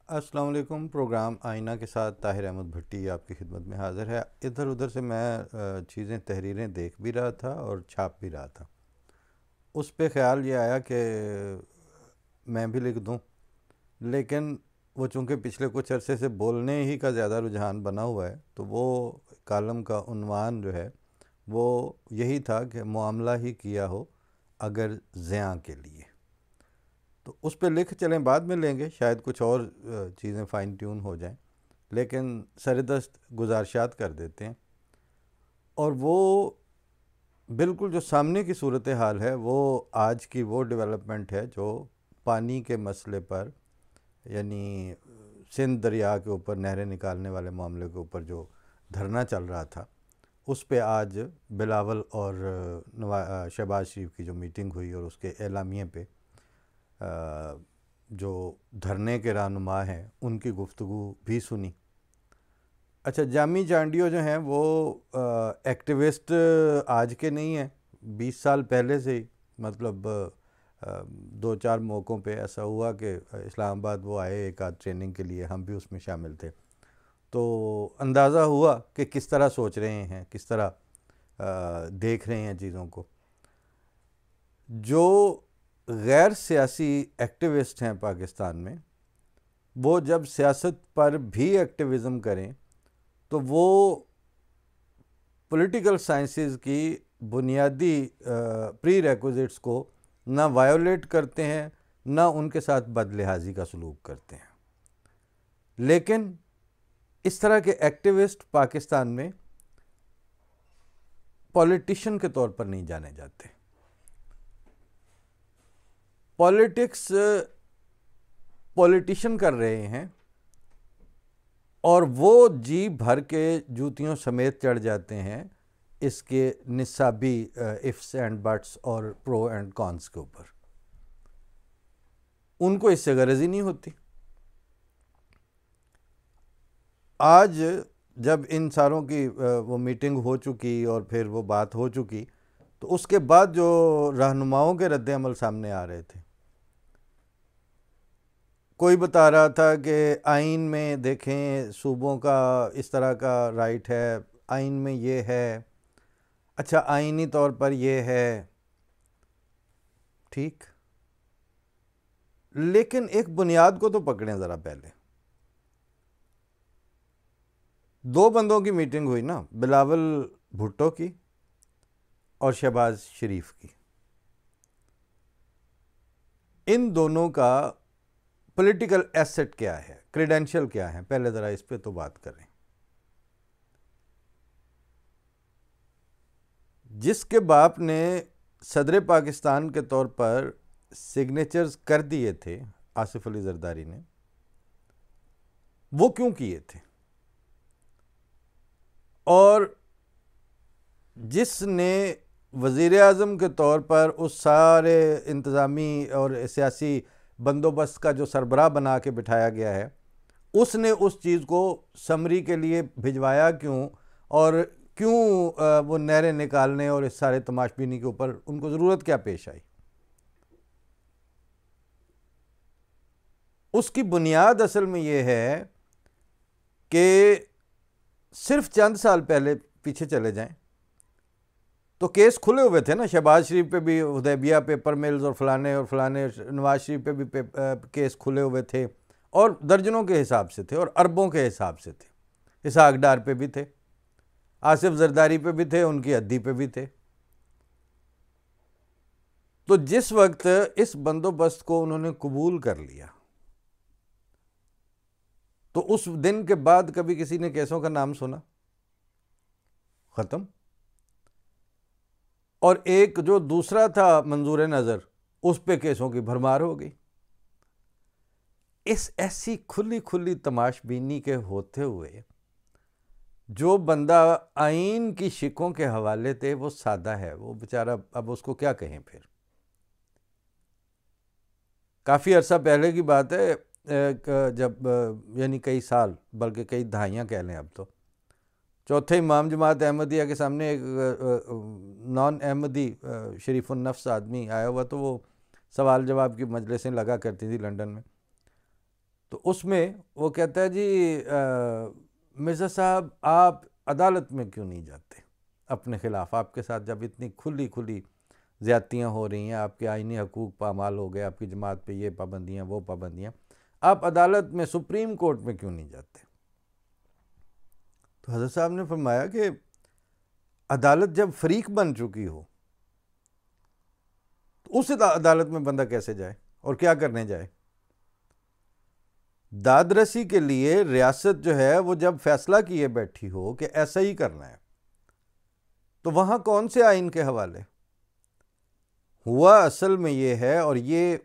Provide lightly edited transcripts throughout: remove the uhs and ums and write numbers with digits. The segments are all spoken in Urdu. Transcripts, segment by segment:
السلام علیکم۔ پروگرام آئینہ کے ساتھ طاہر احمد بھٹی آپ کی خدمت میں حاضر ہے۔ ادھر ادھر سے میں تحریریں دیکھ بھی رہا تھا اور چھاپ بھی رہا تھا۔ اس پہ خیال یہ آیا کہ میں بھی لکھ دوں، لیکن وہ چونکہ پچھلے کچھ عرصے سے بولنے ہی کا زیادہ رجحان بنا ہوا ہے، تو وہ کالم کا عنوان جو ہے وہ یہی تھا کہ معاملہ ہی کیا ہو اگر زیاں کے لیے۔ تو اس پہ لکھ چلیں، بعد میں لیں گے، شاید کچھ اور چیزیں فائن ٹیون ہو جائیں، لیکن سردست گزارشات کر دیتے ہیں۔ اور وہ بالکل جو سامنے کی صورتحال ہے وہ آج کی وہ ڈیولپمنٹ ہے جو پانی کے مسئلے پر، یعنی سندھ دریا کے اوپر نہریں نکالنے والے معاملے کے اوپر جو دھرنا چل رہا تھا، اس پہ آج بلاول اور شہباز شریف کی جو میٹنگ ہوئی اور اس کے اعلامیے پہ جو دھرنے کے رہنما ہیں ان کی گفتگو بھی سنی۔ اچھا، جامی چانڈیو جو ہیں وہ ایکٹیوسٹ آج کے نہیں ہیں، 20 سال پہلے سے ہی، مطلب دو چار موقعوں پہ ایسا ہوا کہ اسلام آباد وہ آئے ایک آدھ ٹریننگ کے لیے، ہم بھی اس میں شامل تھے، تو اندازہ ہوا کہ کس طرح سوچ رہے ہیں، کس طرح دیکھ رہے ہیں چیزوں کو۔ جو غیر سیاسی ایکٹیوسٹ ہیں پاکستان میں، وہ جب سیاست پر بھی ایکٹیوزم کریں تو وہ پولیٹیکل سائنسز کی بنیادی پری ریکوزٹس کو نہ وائیولیٹ کرتے ہیں، نہ ان کے ساتھ بد لحاظی کا سلوک کرتے ہیں۔ لیکن اس طرح کے ایکٹیوسٹ پاکستان میں پولیٹیشن کے طور پر نہیں جانے جاتے۔ پولیٹکس پولیٹیشن کر رہے ہیں اور وہ جی بھر کے جوتیوں سمیت چڑھ جاتے ہیں اس کے نصابی ifs اینڈ بٹس اور پرو اینڈ کونس کے اوپر۔ ان کو اس سے غرض ہی نہیں ہوتی۔ آج جب ان ساروں کی وہ میٹنگ ہو چکی اور پھر وہ بات ہو چکی، تو اس کے بعد جو رہنماؤں کے رد عمل سامنے آ رہے تھے، کوئی بتا رہا تھا کہ آئین میں دیکھیں صوبوں کا اس طرح کا رائٹ ہے، آئین میں یہ ہے، اچھا آئینی طور پر یہ ہے، ٹھیک، لیکن ایک بنیاد کو تو پکڑیں ذرا پہلے۔ دو بندوں کی میٹنگ ہوئی نا، بلاول بھٹو کی اور شہباز شریف کی۔ ان دونوں کا پولیٹیکل ایسٹ کیا ہے، کریڈینشل کیا ہے، پہلے ذرا اس پہ تو بات کریں۔ جس کے باپ نے صدر پاکستان کے طور پر سگنیچرز کر دیے تھے، آصف علی زرداری نے، وہ کیوں کیے تھے؟ اور جس نے وزیر اعظم کے طور پر اس سارے انتظامی اور سیاسی بندوبست کا جو سربراہ بنا کے بٹھایا گیا ہے، اس نے اس چیز کو سمری کے لیے بھجوایا کیوں، اور کیوں وہ نہریں نکالنے اور اس سارے تماش بینی کے اوپر ان کو ضرورت کیا پیش آئی؟ اس کی بنیاد اصل میں یہ ہے کہ صرف چند سال پہلے پیچھے چلے جائیں تو کیس کھلے ہوئے تھے نا، شہباز شریف پہ بھی حدیبیہ پیپر ملز اور فلانے اور فلانے، نواز شریف پہ بھی کیس کھلے ہوئے تھے، اور درجنوں کے حساب سے تھے اور اربوں کے حساب سے تھے۔ اسحاق ڈار پہ بھی تھے، آصف زرداری پہ بھی تھے، ان کی عدی پہ بھی تھے۔ تو جس وقت اس بندوبست کو انہوں نے قبول کر لیا، تو اس دن کے بعد کبھی کسی نے کیسوں کا نام سنا؟ ختم۔ اور ایک جو دوسرا تھا منظور نظر، اس پہ کیسوں کی بھرمار ہو گئی۔ اس ایسی کھلی کھلی تماش بینی کے ہوتے ہوئے جو بندہ آئین کی شکوں کے حوالے تھے وہ سادہ ہے، وہ بیچارہ اب اس کو کیا کہیں پھر۔ کافی عرصہ پہلے کی بات ہے، جب یعنی کئی سال بلکہ کئی دہائیاں کہہ لیں، اب تو چوتھے امام جماعت احمدیہ کے سامنے ایک نان احمدی شریف النفس آدمی آیا ہوا، تو وہ سوال جواب کی مجلسیں لگا کرتی تھی لنڈن میں، تو اس میں وہ کہتا ہے جی مرزا صاحب آپ عدالت میں کیوں نہیں جاتے اپنے خلاف؟ آپ کے ساتھ جب اتنی کھلی زیادتیاں ہو رہی ہیں، آپ کے آئینی حقوق پامال ہو گئے، آپ کی جماعت پہ یہ پابندیاں وہ پابندیاں، آپ عدالت میں سپریم کورٹ میں کیوں نہیں جاتے؟ تو حضرت صاحب نے فرمایا کہ عدالت جب فریق بن چکی ہو تو اس عدالت میں بندہ کیسے جائے اور کیا کرنے جائے؟ داد رسی کے لیے ریاست جو ہے وہ جب فیصلہ کیے بیٹھی ہو کہ ایسا ہی کرنا ہے، تو وہاں کون سے آئین کے حوالے؟ ہوا اصل میں یہ ہے، اور یہ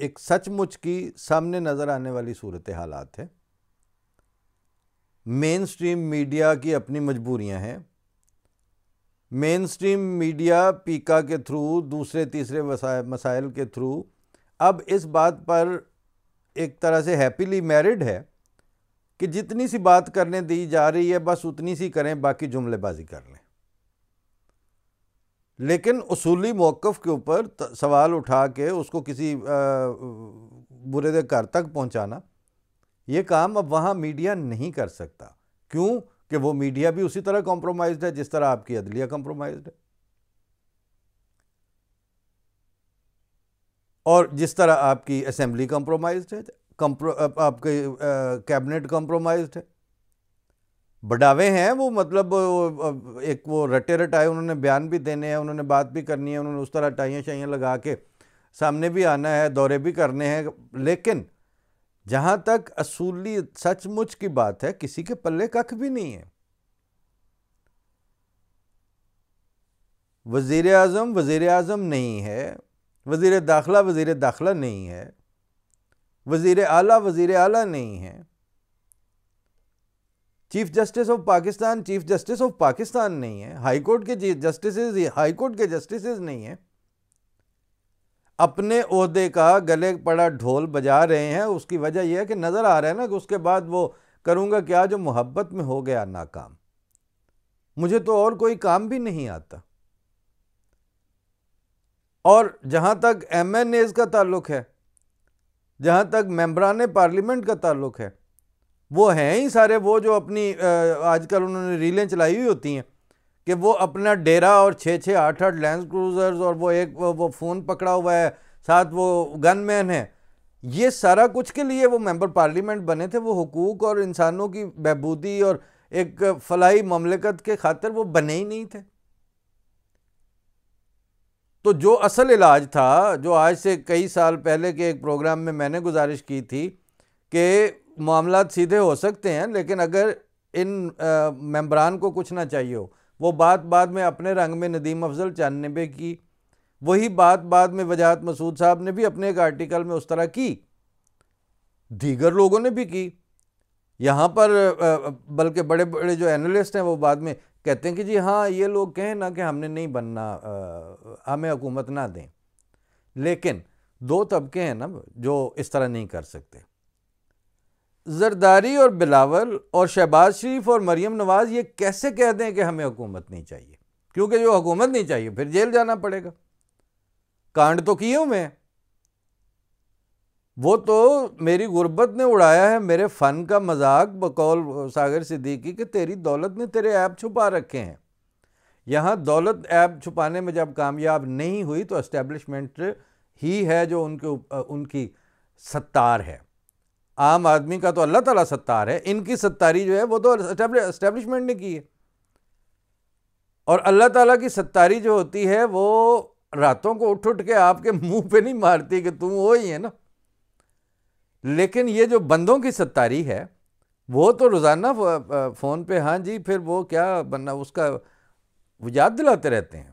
ایک سچ مچ کی سامنے نظر آنے والی صورت حالات ہے، مین سٹریم میڈیا کی اپنی مجبوریاں ہیں، مین سٹریم میڈیا پیکا کے تھرو، دوسرے تیسرے مسائل کے تھرو اب اس بات پر ایک طرح سے ہیپیلی میرڈ ہے کہ جتنی سی بات کرنے دی جا رہی ہے بس اتنی سی کریں، باقی جملے بازی کر لیں، لیکن اصولی موقف کے اوپر سوال اٹھا کے اس کو کسی برے دے گھر تک پہنچانا، یہ کام اب وہاں میڈیا نہیں کر سکتا۔ کیوں کہ وہ میڈیا بھی اسی طرح کمپرومائزڈ ہے جس طرح آپ کی عدلیہ کمپرومائزڈ ہے، اور جس طرح آپ کی اسمبلی کمپرومائزڈ ہے، آپ کے کیبنٹ کمپرومائزڈ ہے۔ بڑھاوے ہیں وہ، مطلب ایک وہ رٹے رٹائے انہوں نے بیان بھی دینے ہیں، انہوں نے بات بھی کرنی ہے، انہوں نے اس طرح ٹائیاں شائیاں لگا کے سامنے بھی آنا ہے، دورے بھی کرنے ہیں، لیکن جہاں تک اصولی سچ مچ کی بات ہے کسی کے پلے ککھ بھی نہیں ہے۔ وزیر اعظم نہیں ہے، وزیر داخلہ نہیں ہے، وزیر اعلیٰ نہیں ہے، چیف جسٹس آف پاکستان نہیں ہے، ہائی کورٹ کے جسٹسز نہیں ہیں، اپنے عہدے کا گلے پڑا ڈھول بجا رہے ہیں۔ اس کی وجہ یہ ہے کہ نظر آ رہا ہے نا کہ اس کے بعد وہ کروں گا کیا جو محبت میں ہو گیا ناکام، مجھے تو اور کوئی کام بھی نہیں آتا۔ اور جہاں تک ایم این ایز کا تعلق ہے، جہاں تک ممبران پارلیمنٹ کا تعلق ہے، وہ ہیں ہی سارے وہ جو اپنی آج کل انہوں نے ریلیں چلائی ہوئی ہوتی ہیں کہ وہ اپنا ڈیرا اور 6-8 لینڈ کروزرز اور وہ فون پکڑا ہوا ہے، ساتھ وہ گن مین ہے۔ یہ سارا کچھ کے لیے وہ ممبر پارلیمنٹ بنے تھے، وہ حقوق اور انسانوں کی بہبودی اور ایک فلاحی مملکت کے خاطر وہ بنے ہی نہیں تھے۔ تو جو اصل علاج تھا، جو آج سے کئی سال پہلے کے ایک پروگرام میں نے گزارش کی تھی کہ معاملات سیدھے ہو سکتے ہیں، لیکن اگر ان ممبران کو کچھ نہ چاہیے ہو، وہ بعد میں اپنے رنگ میں ندیم افضل چانبے کی، وہی بعد میں وجاہت مسعود صاحب نے بھی اپنے ایک آرٹیکل میں اس طرح کی، دیگر لوگوں نے بھی کی یہاں پر، بلکہ بڑے بڑے جو اینالسٹ ہیں وہ بعد میں کہتے ہیں کہ جی ہاں یہ لوگ کہیں نا کہ ہم نے نہیں بننا، ہمیں حکومت نہ دیں، لیکن دو طبقے ہیں نا جو اس طرح نہیں کر سکتے۔ زرداری اور بلاول اور شہباز شریف اور مریم نواز یہ کیسے کہہ دیں کہ ہمیں حکومت نہیں چاہیے؟ کیونکہ جو حکومت نہیں چاہیے پھر جیل جانا پڑے گا، کانڈ تو کیے ہوئے ہیں۔ وہ تو میری غربت نے اڑایا ہے میرے فن کا مذاق، بقول ساغر صدیقی، کہ تیری دولت نے تیرے عیب چھپا رکھے ہیں۔ یہاں دولت عیب چھپانے میں جب کامیاب نہیں ہوئی تو اسٹیبلشمنٹ ہی ہے جو ان کی ستار ہے۔ عام آدمی کا تو اللہ تعالیٰ ستار ہے، ان کی ستاری جو ہے وہ تو اسٹیبلشمنٹ نے کی ہے۔ اور اللہ تعالیٰ کی ستاری جو ہوتی ہے وہ راتوں کو اٹھ کے آپ کے منہ پہ نہیں مارتی کہ تم وہی ہے نا، لیکن یہ جو بندوں کی ستاری ہے وہ تو روزانہ فون پہ ہاں جی پھر وہ کیا بننا، اس کا وہ یاد دلاتے رہتے ہیں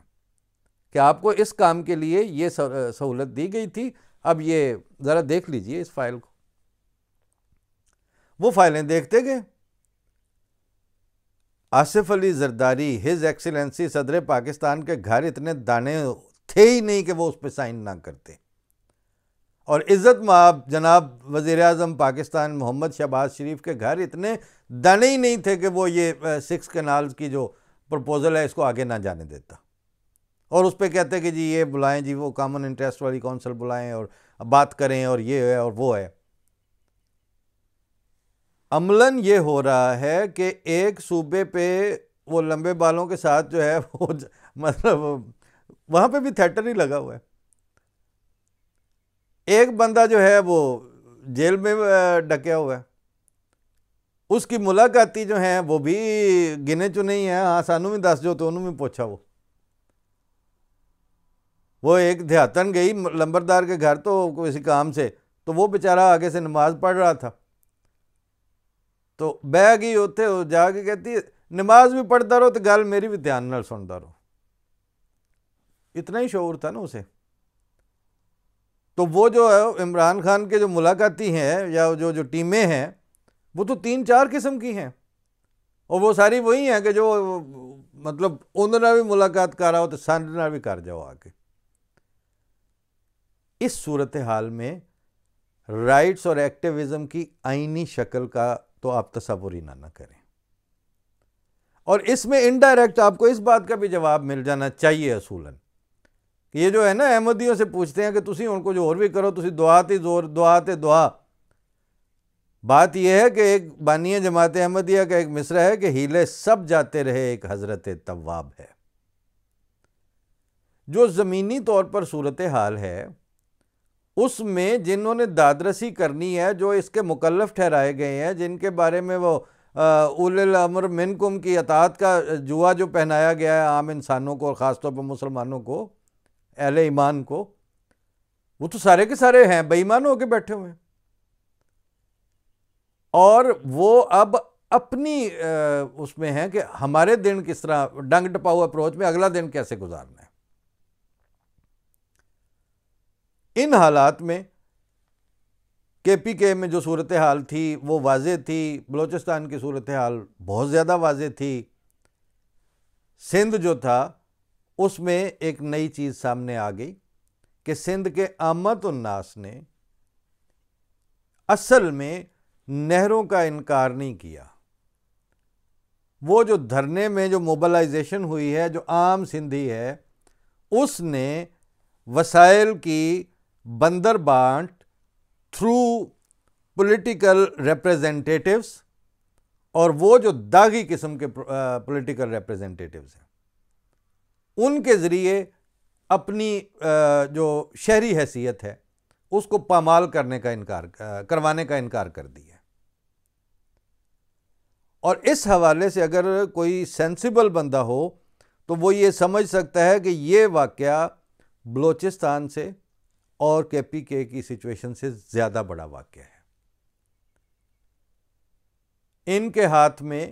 کہ آپ کو اس کام کے لیے یہ سہولت دی گئی تھی، اب یہ ذرا دیکھ لیجئے اس فائل کو۔ وہ فائلیں دیکھتے گئے، آصف علی زرداری ہز ایکسیلنسی صدر پاکستان کے گھر اتنے دانے تھے ہی نہیں کہ وہ اس پہ سائن نہ کرتے، اور عزت مآب جناب وزیر اعظم پاکستان محمد شہباز شریف کے گھر اتنے دانے ہی نہیں تھے کہ وہ یہ 6 کنالز کی جو پرپوزل ہے اس کو آگے نہ جانے دیتا، اور اس پہ کہتے کہ جی یہ بلائیں، جی وہ کامن انٹرسٹ والی کونسل بلائیں اور بات کریں اور یہ ہے اور وہ ہے۔ عملاً یہ ہو رہا ہے کہ ایک صوبے پہ وہ لمبے بالوں کے ساتھ جو ہے وہ مطلب وہاں پہ بھی تھیٹر ہی لگا ہوا ہے. ایک بندہ جو ہے وہ جیل میں ڈکیا ہوا ہے, اس کی ملاقاتی جو ہیں وہ بھی گنے چنے ہی ہیں. ہاں سانوں بھی دس جو تو انہوں بھی پوچھا. وہ ایک دیہاتن گئی لمبردار کے گھر تو کسی کام سے, تو وہ بیچارہ آگے سے نماز پڑھ رہا تھا, تو بہ گئی ہوتے جا کے کہتی نماز بھی پڑھتا رہو تو گل میری بھی دھیان نال سنتا رہو. اتنا ہی شعور تھا نا اسے. تو وہ جو ہے عمران خان کے جو ملاقاتی ہیں یا جو ٹیمیں ہیں وہ تو 3-4 قسم کی ہیں, اور وہ ساری وہی ہیں کہ جو مطلب انہوں بھی ملاقات کر رہا ہو تو سانڈنا بھی کر جاؤ آ کے. اس صورتحال میں رائٹس اور ایکٹیویزم کی آئینی شکل کا تو آپ تصور ہی نہ کریں. اور اس میں انڈائریکٹ آپ کو اس بات کا بھی جواب مل جانا چاہیے اصولاً کہ یہ جو ہے نا احمدیوں سے پوچھتے ہیں کہ تسی ان کو جو اور بھی کرو تسی دعا تے زور دعا تے دعا. بات یہ ہے کہ ایک بانی جماعت احمدیہ کا ایک مصرع ہے کہ ہیلے سب جاتے رہے ایک حضرت تواب ہے. جو زمینی طور پر صورتحال ہے اس میں جنہوں نے دادرسی کرنی ہے, جو اس کے مکلف ٹھہرائے گئے ہیں, جن کے بارے میں وہ اولی الامر منکم کی اطاعت کا جوا جو پہنایا گیا ہے عام انسانوں کو اور خاص طور پر مسلمانوں کو, اہل ایمان کو, وہ تو سارے کے سارے ہیں بے ایمان ہو کے بیٹھے ہوئے ہیں. اور وہ اب اپنی اس میں ہیں کہ ہمارے دن کس طرح ڈنگ ٹپاؤ اپروچ میں اگلا دن کیسے گزارنا ہے. ان حالات میں کے پی کے میں جو صورتحال تھی وہ واضح تھی, بلوچستان کی صورتحال بہت زیادہ واضح تھی. سندھ جو تھا اس میں ایک نئی چیز سامنے آ گئی کہ سندھ کے عامت الناس نے اصل میں نہروں کا انکار نہیں کیا. وہ جو دھرنے میں جو موبلائزیشن ہوئی ہے, جو عام سندھی ہے, اس نے وسائل کی بندر بانٹ تھرو پولیٹیکل ریپریزنٹیٹیوز, اور وہ جو داغی قسم کے پولیٹیکل ریپریزنٹیٹیوز ہیں ان کے ذریعے اپنی جو شہری حیثیت ہے اس کو پامال کروانے کا انکار کر دیا. اور اس حوالے سے اگر کوئی سینسیبل بندہ ہو تو وہ یہ سمجھ سکتا ہے کہ یہ واقعہ بلوچستان سے اور کے پی کے کی سچویشن سے زیادہ بڑا واقعہ ہے. ان کے ہاتھ میں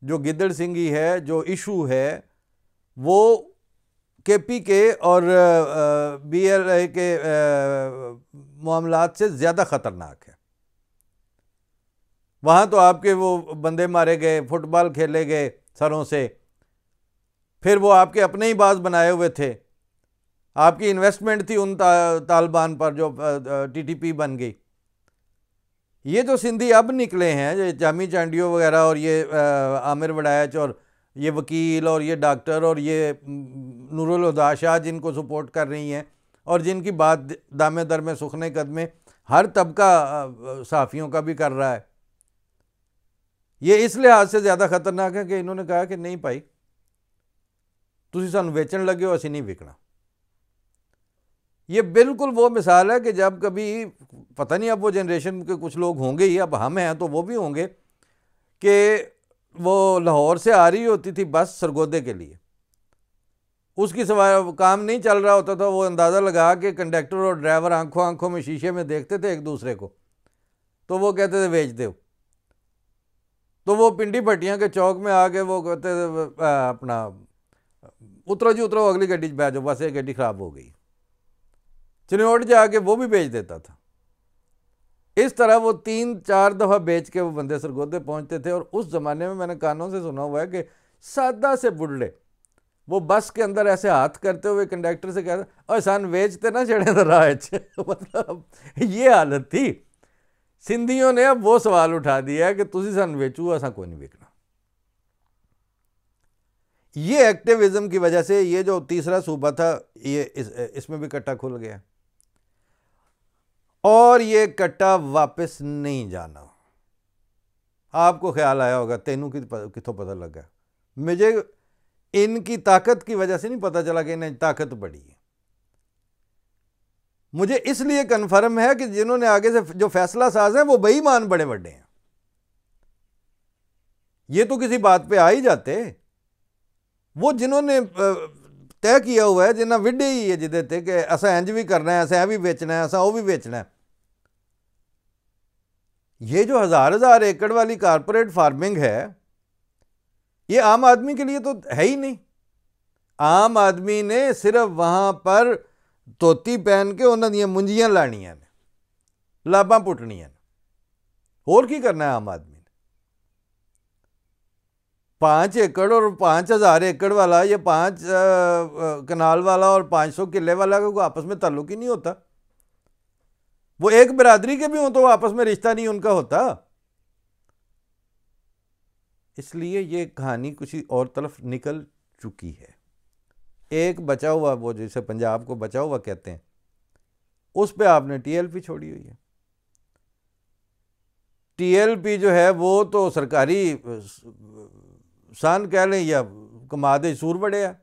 جو گدڑ سنگھی ہے, جو ایشو ہے, وہ کے پی کے اور بی ایل اے کے معاملات سے زیادہ خطرناک ہے. وہاں تو آپ کے وہ بندے مارے گئے, فٹ بال کھیلے گئے سروں سے, پھر وہ آپ کے اپنے ہی باز بنائے ہوئے تھے, آپ کی انویسٹمنٹ تھی ان طالبان پر جو ٹی ٹی پی بن گئی. یہ جو سندھی اب نکلے ہیں, یہ جامی چانڈیو وغیرہ اور یہ عامر وڑائچ اور یہ وکیل اور یہ ڈاکٹر اور یہ نور الہدا شاہ جن کو سپورٹ کر رہی ہیں, اور جن کی بات دامے در میں سخنے قدمے ہر طبقہ صحافیوں کا بھی کر رہا ہے, یہ اس لحاظ سے زیادہ خطرناک ہے کہ انہوں نے کہا کہ نہیں بھائی تسی سانوں ویچن لگے ہو, اسی نہیں وکنا. یہ بالکل وہ مثال ہے کہ جب کبھی پتہ نہیں اب وہ جنریشن کے کچھ لوگ ہوں گے ہی, اب ہم ہیں تو وہ بھی ہوں گے, کہ وہ لاہور سے آ رہی ہوتی تھی بس سرگودے کے لیے, اس کی سوائے کام نہیں چل رہا ہوتا تھا, وہ اندازہ لگا کہ کنڈکٹر اور ڈرائیور آنکھوں میں شیشے میں دیکھتے تھے ایک دوسرے کو, تو وہ کہتے تھے بیچ دو. تو وہ پنڈی بھٹیاں کے چوک میں آ کے وہ کہتے تھے اپنا اترو جی اترو اگلی گڈی بیٹھ جاؤ, بس ایک گڈی خراب ہو گئی, چنوٹ جا کے وہ بھی بیچ دیتا تھا. اس طرح وہ 3-4 دفعہ بیچ کے وہ بندے سرگودے پہنچتے تھے. اور اس زمانے میں نے کانوں سے سنا ہوا ہے کہ سادہ سے بڑھڑے وہ بس کے اندر ایسے ہاتھ کرتے ہوئے کنڈکٹر سے کہتے اور سان ویچتے نہ چڑھے تو راہ مطلب یہ حالت تھی. سندھیوں نے اب وہ سوال اٹھا دیا ہے کہ تسی سان ویچو, ایسا کوئی نہیں ویکنا. یہ ایکٹیویزم کی وجہ سے یہ جو تیسرا صوبہ تھا یہ اس میں بھی کٹا کھل گیا, اور یہ کٹا واپس نہیں جانا. آپ کو خیال آیا ہوگا تینوں کتوں پتہ لگا؟ مجھے ان کی طاقت کی وجہ سے نہیں پتہ چلا کہ انہیں طاقت بڑی ہے، مجھے اس لیے کنفرم ہے کہ جنہوں نے آگے سے جو فیصلہ ساز ہیں وہ بے ایمان بڑے بڑے ہیں. یہ تو کسی بات پہ آ ہی جاتے، وہ جنہوں نے طے کیا ہوا ہے، جنہیں وڈے ہی ہے جدے تے کہ اسا انج بھی کرنا ہے، اسا بھی بیچنا ہے، اسا وہ بھی بیچنا ہے. یہ جو ہزار ایکڑ والی کارپوریٹ فارمنگ ہے، یہ عام آدمی کے لیے تو ہے ہی نہیں. عام آدمی نے صرف وہاں پر توتی پہن کے انہوں نے منجیاں لانیاں نے، لاباں پٹنیاں نے، اور کی کرنا ہے عام آدمی نے؟ 5 ایکڑ اور 5000 ایکڑ والا، یہ 5 کنال والا اور 500 کلے والا کا کوئی آپس میں تعلق ہی نہیں ہوتا. وہ ایک برادری کے بھی ہوں تو وہ آپس میں رشتہ نہیں ان کا ہوتا. اس لیے یہ کہانی کسی اور طرف نکل چکی ہے. ایک بچا ہوا، وہ جسے پنجاب کو بچا ہوا کہتے ہیں، اس پہ آپ نے ٹی ایل پی چھوڑی ہوئی ہے. ٹی ایل پی جو ہے وہ تو سرکاری سان کہہ لیں یا کماد سور بڑے ہے.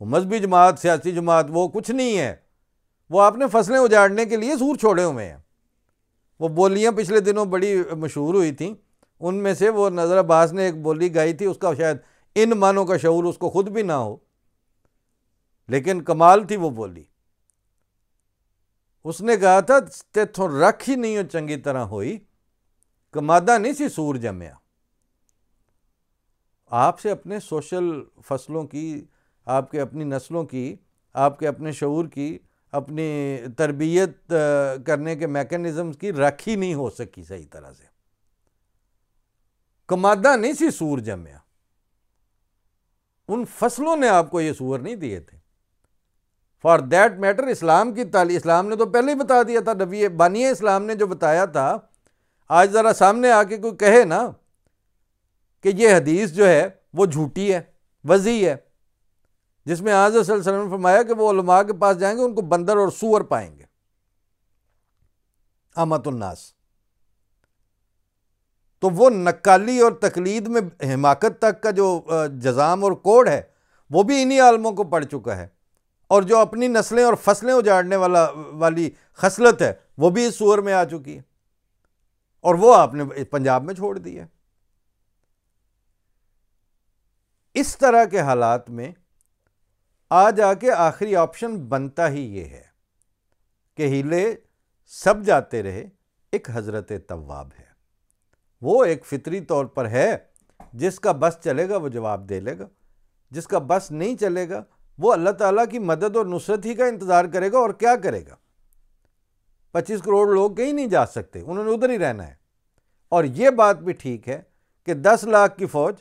وہ مذہبی جماعت، سیاسی جماعت وہ کچھ نہیں ہے. وہ آپ نے فصلیں اجاڑنے کے لیے سور چھوڑے ہوئے ہیں. وہ بولیاں پچھلے دنوں بڑی مشہور ہوئی تھیں، ان میں سے وہ نظر عباس نے ایک بولی گائی تھی، اس کا شاید ان معنوں کا شعور اس کو خود بھی نہ ہو، لیکن کمال تھی وہ بولی. اس نے کہا تھا تیتھوں رکھ ہی نہیں ہو چنگی طرح ہوئی، کمادہ نہیں سی سور جمیا. آپ سے اپنے سوشل فصلوں کی، آپ کے اپنی نسلوں کی، آپ کے اپنے شعور کی، اپنی تربیت کرنے کے میکانزمز کی رکھ ہی نہیں ہو سکی صحیح طرح سے. کمادہ نہیں سی سور جمیا. ان فصلوں نے آپ کو یہ سور نہیں دیے تھے. فار دیٹ میٹر اسلام کی تعلیم، اسلام نے تو پہلے ہی بتا دیا تھا، نبی بانی اسلام نے جو بتایا تھا. آج ذرا سامنے آ کے کوئی کہے نا کہ یہ حدیث جو ہے وہ جھوٹی ہے، وضعی ہے، جس میں آج صلی اللہ علیہ وسلم نے فرمایا کہ وہ علماء کے پاس جائیں گے ان کو بندر اور سور پائیں گے، امت الناس. تو وہ نکالی اور تقلید میں حماقت تک کا جو جزام اور کوڑ ہے وہ بھی انہی عالموں کو پڑ چکا ہے. اور جو اپنی نسلیں اور فصلیں اجاڑنے والی خصلت ہے وہ بھی اس سور میں آ چکی ہے، اور وہ آپ نے پنجاب میں چھوڑ دی ہے. اس طرح کے حالات میں آ جا کے آخری آپشن بنتا ہی یہ ہے کہ ہیلے سب جاتے رہے، ایک حضرت تواب ہے. وہ ایک فطری طور پر ہے، جس کا بس چلے گا وہ جواب دے لے گا، جس کا بس نہیں چلے گا وہ اللہ تعالیٰ کی مدد اور نصرت ہی کا انتظار کرے گا. اور کیا کرے گا؟ 25 کروڑ لوگ کہیں نہیں جا سکتے، انہوں نے ادھر ہی رہنا ہے. اور یہ بات بھی ٹھیک ہے کہ 10 لاکھ کی فوج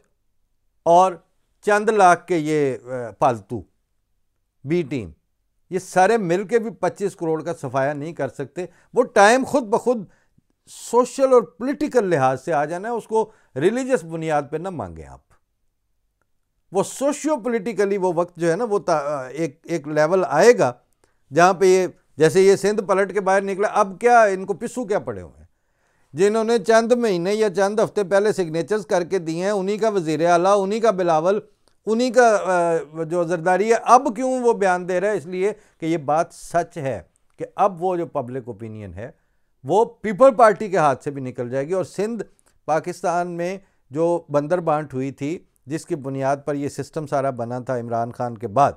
اور چند لاکھ کے یہ پالتو بی ٹیم، یہ سارے مل کے بھی 25 کروڑ کا صفایا نہیں کر سکتے. وہ ٹائم خود بخود سوشل اور پولیٹیکل لحاظ سے آ جانا ہے، اس کو ریلیجس بنیاد پہ نہ مانگیں آپ. وہ سوشیو پولیٹیکلی وہ وقت جو ہے نا وہ ایک لیول آئے گا جہاں پہ یہ جیسے یہ سندھ پلٹ کے باہر نکلا، اب کیا ان کو پسو کیا پڑے ہوئے ہیں؟ جنہوں نے چند مہینے یا چند ہفتے پہلے سگنیچرز کر کے دیے ہیں، انہی کا وزیر اعلیٰ، انہی کا بلاول، انہی کا جو زرداری ہے، اب کیوں وہ بیان دے رہا ہے؟ اس لیے کہ یہ بات سچ ہے کہ اب وہ جو پبلک اوپینین ہے وہ پیپل پارٹی کے ہاتھ سے بھی نکل جائے گی. اور سندھ پاکستان میں جو بندر بانٹ ہوئی تھی، جس کی بنیاد پر یہ سسٹم سارا بنا تھا عمران خان کے بعد،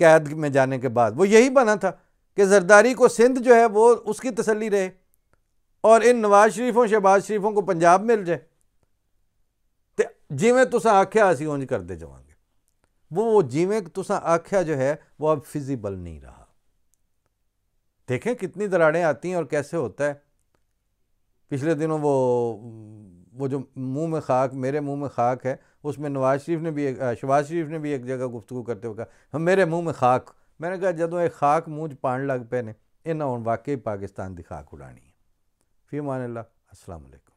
قید میں جانے کے بعد، وہ یہی بنا تھا کہ زرداری کو سندھ جو ہے وہ اس کی تسلی رہے اور ان نواز شریفوں شہباز شریفوں کو پنجاب مل جائے. جیویں تساں آکھیا اسی اونج کرتے جاؤں گے. وہ جیویں تساں آکھیا جو ہے وہ اب فیزیبل نہیں رہا. دیکھیں کتنی دراڑیں آتی ہیں اور کیسے ہوتا ہے. پچھلے دنوں وہ جو منہ میں خاک، میرے منہ میں خاک ہے، اس میں شہباز شریف نے بھی ایک جگہ گفتگو کرتے ہوئے کہا میرے منہ میں خاک. میں نے کہا جدوں ایک خاک منہ پان لگ پے نے، انہاں ہن واقعی پاکستان دی خاک اڑانی ہے. فی امان اللہ. السلام علیکم.